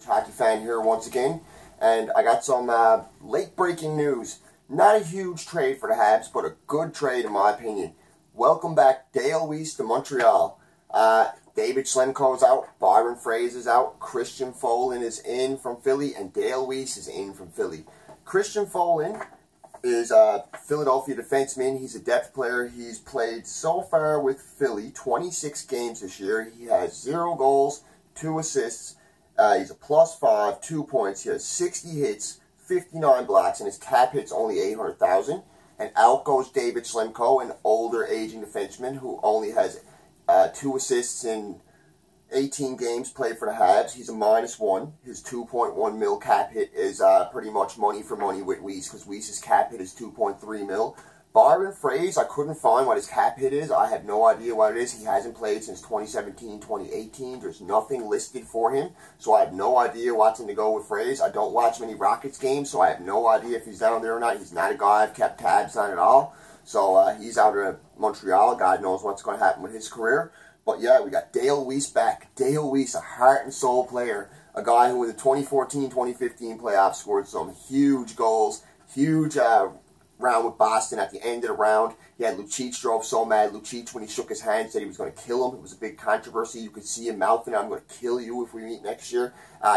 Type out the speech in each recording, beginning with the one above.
Hockey fan here once again, and I got some late breaking news. Not a huge trade for the Habs, but a good trade in my opinion. Welcome back Dale Weiss to Montreal. David Schlemko's out, Byron Fraser's out, Christian Folin is in from Philly, and Dale Weiss is in from Philly. Christian Folin is a Philadelphia defenseman. He's a depth player. He's played so far with Philly 26 games this year. He has 0 goals, 2 assists. He's a +5, 2 points. He has 60 hits, 59 blocks, and his cap hit's only $800,000. And out goes David Schlemko, an older aging defenseman who only has 2 assists in 18 games played for the Habs. He's a -1. His 2.1 mil cap hit is pretty much money for money with Weiss, because Weiss's cap hit is 2.3 mil. Byron Fraser, I couldn't find what his cap hit is. I have no idea what it is. He hasn't played since 2017, 2018. There's nothing listed for him, so I have no idea what's in the go with Fraser. I don't watch many Rockets games, so I have no idea if he's down there or not. He's not a guy I've kept tabs on at all. So he's out of Montreal. God knows what's going to happen with his career. But yeah, we got Dale Weiss back. Dale Weiss, a heart and soul player. A guy who in the 2014-2015 playoffs scored some huge goals. Huge round with Boston at the end of the round. He had Lucic drove so mad. Lucic, when he shook his hand, said he was going to kill him. It was a big controversy. You could see him mouthing, "I'm going to kill you if we meet next year."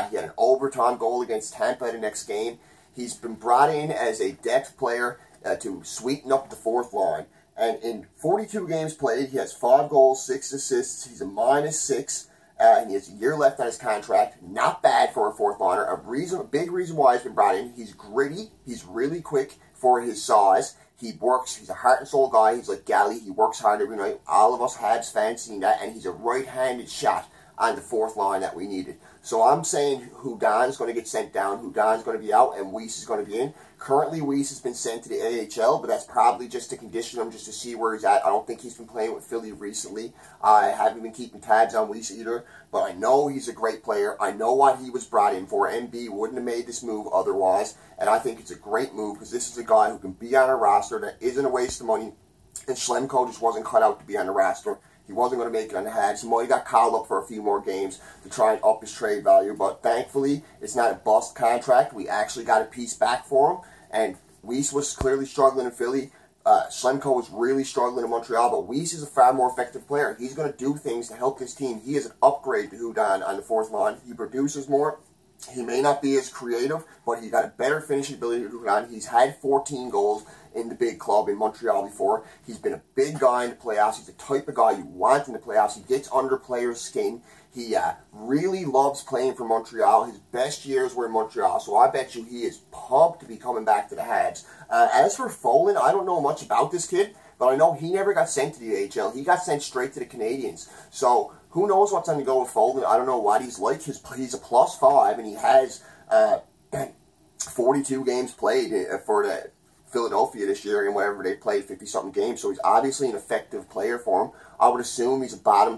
He had an overtime goal against Tampa the next game. He's been brought in as a depth player to sweeten up the fourth line. And in 42 games played, he has 5 goals, 6 assists. He's a -6, and he has a year left on his contract. Not bad for a fourth liner. A big reason why he's been brought in. He's gritty. He's really quick for his size. He works. He's a heart and soul guy. He's like Galley. He works hard every night. All of us Habs fans seen that, and he's a right-handed shot on the fourth line that we needed. So I'm saying Hudon's going to get sent down, Hudon's going to be out, and Weiss is going to be in. Currently, Weiss has been sent to the AHL, but that's probably just to condition him, just to see where he's at. I don't think he's been playing with Philly recently. I haven't been keeping tabs on Weiss either, but I know he's a great player. I know what he was brought in for. MB wouldn't have made this move otherwise, and I think it's a great move because this is a guy who can be on a roster that isn't a waste of money, and Schlemko just wasn't cut out to be on the roster. He wasn't going to make it on the Habs. He might have got called up for a few more games to try and up his trade value, but thankfully, it's not a bust contract. We actually got a piece back for him, and Weiss was clearly struggling in Philly. Schlemko was really struggling in Montreal, but Weiss is a far more effective player. He's going to do things to help his team. He is an upgrade to Hudon on the fourth line. He produces more. He may not be as creative, but he got a better finishing ability to Hudon. He's had 14 goals in the big club in Montreal before. He's been a big guy in the playoffs. He's the type of guy you want in the playoffs. He gets under players' skin. He really loves playing for Montreal. His best years were in Montreal, so I bet you he is pumped to be coming back to the Habs. As for Folin, I don't know much about this kid, but I know he never got sent to the AHL. He got sent straight to the Canadiens. So who knows what's on the go with Folin? I don't know what he's like. He's a +5, and he has 42 games played for the Philadelphia this year, and whatever they played, 50-something games. So he's obviously an effective player for him. I would assume he's a bottom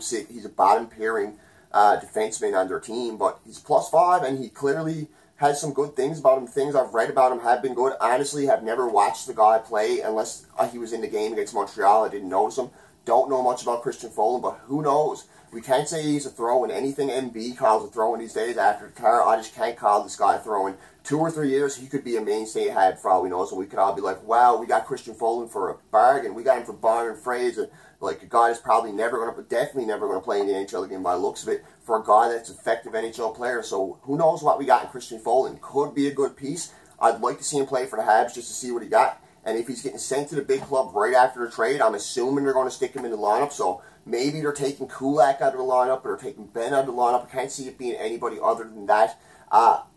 pairing defenseman on their team, but he's +5, and he clearly has some good things about him. Things I've read about him have been good. Honestly, have never watched the guy play unless he was in the game against Montreal. I didn't notice him. Don't know much about Christian Folin, but who knows? We can't say he's a throw-in. Anything MB calls a throw-in these days after the car, I just can't call this guy a throw-in. 2 or 3 years, he could be a mainstay Habs for all we know, so we could all be like, wow, we got Christian Folin for a bargain. We got him for Byron Fraser, like a guy that's probably definitely never going to play in the NHL again by the looks of it, for a guy that's an effective NHL player. So who knows what we got in Christian Folin. Could be a good piece. I'd like to see him play for the Habs just to see what he got. And if he's getting sent to the big club right after the trade, I'm assuming they're going to stick him in the lineup. So maybe they're taking Kulak out of the lineup, or they're taking Ben out of the lineup. I can't see it being anybody other than that.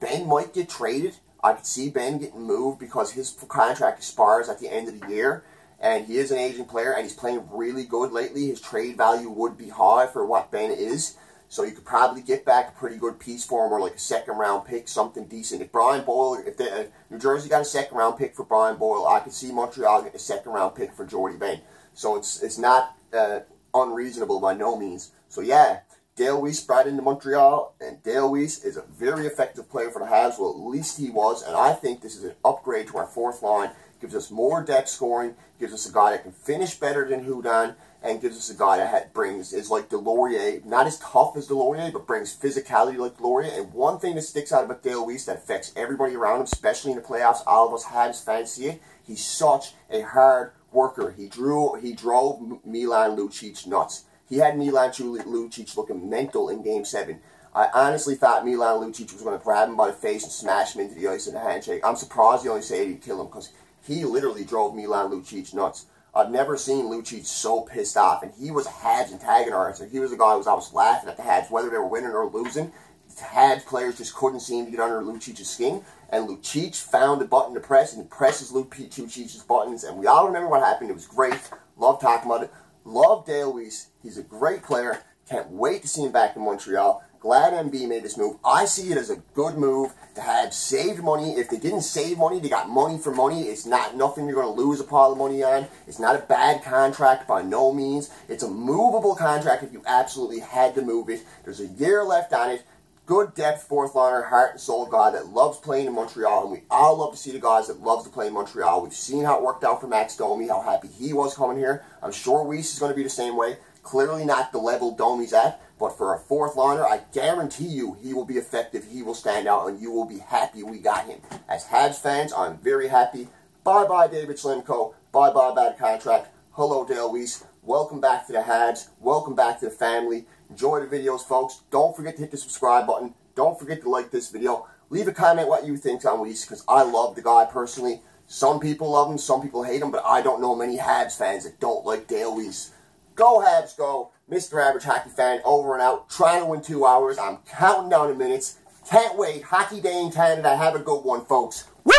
Ben might get traded. I could see Ben getting moved because his contract expires at the end of the year. And he is an aging player, and he's playing really good lately. His trade value would be high for what Ben is. So you could probably get back a pretty good piece for him, or like a second-round pick, something decent. If Brian Boyle, New Jersey got a second-round pick for Brian Boyle, I could see Montreal getting a second-round pick for Jordy Ben. So it's not unreasonable by no means. So yeah, Dale Weiss brought into Montreal, and Dale Weiss is a very effective player for the Habs. Well, at least he was, and I think this is an upgrade to our fourth line. Gives us more depth scoring, gives us a guy that can finish better than Hudon, and gives us a guy that is like Delorier, not as tough as Delorier, but brings physicality like Delorier. And one thing that sticks out about Dale Weiss that affects everybody around him, especially in the playoffs, all of us Habs fans see it, he's such a hard worker. He drove Milan Lucic nuts. He had Milan Lucic looking mental in Game 7. I honestly thought Milan Lucic was going to grab him by the face and smash him into the ice in a handshake. I'm surprised he only said he'd kill him, because he literally drove Milan Lucic nuts. I've never seen Lucic so pissed off, and he was a Habs antagonizer. He was the guy who was always laughing at the Habs, whether they were winning or losing. The Habs players just couldn't seem to get under Lucic's skin, and Lucic found a button to press, and he presses Lucic's buttons, and we all remember what happened. It was great. Love talking about it. Love Dale Weiss. He's a great player. Can't wait to see him back in Montreal. Glad MB made this move. I see it as a good move. The Habs saved money. If they didn't save money, they got money for money. It's not nothing you're going to lose a pile of money on. It's not a bad contract by no means. It's a movable contract if you absolutely had to move it. There's a year left on it. Good depth fourth liner, heart and soul guy that loves playing in Montreal, and we all love to see the guys that loves to play in Montreal. We've seen how it worked out for Max Domi, how happy he was coming here. I'm sure Weiss is going to be the same way. Clearly not the level Domi's at, but for a fourth liner, I guarantee you he will be effective, he will stand out, and you will be happy we got him. As Habs fans, I'm very happy. Bye-bye David Slimko. Bye-bye bad contract. Hello Dale Weiss. Welcome back to the Habs. Welcome back to the family. Enjoy the videos, folks. Don't forget to hit the subscribe button. Don't forget to like this video. Leave a comment what you think on Weiss, because I love the guy personally. Some people love him, some people hate him, but I don't know many Habs fans that don't like Dale Weiss. Go Habs, go. Mr. Average Hockey Fan, over and out. Trying to win 2 hours. I'm counting down the minutes. Can't wait. Hockey Day in Canada. Have a good one, folks. Woo!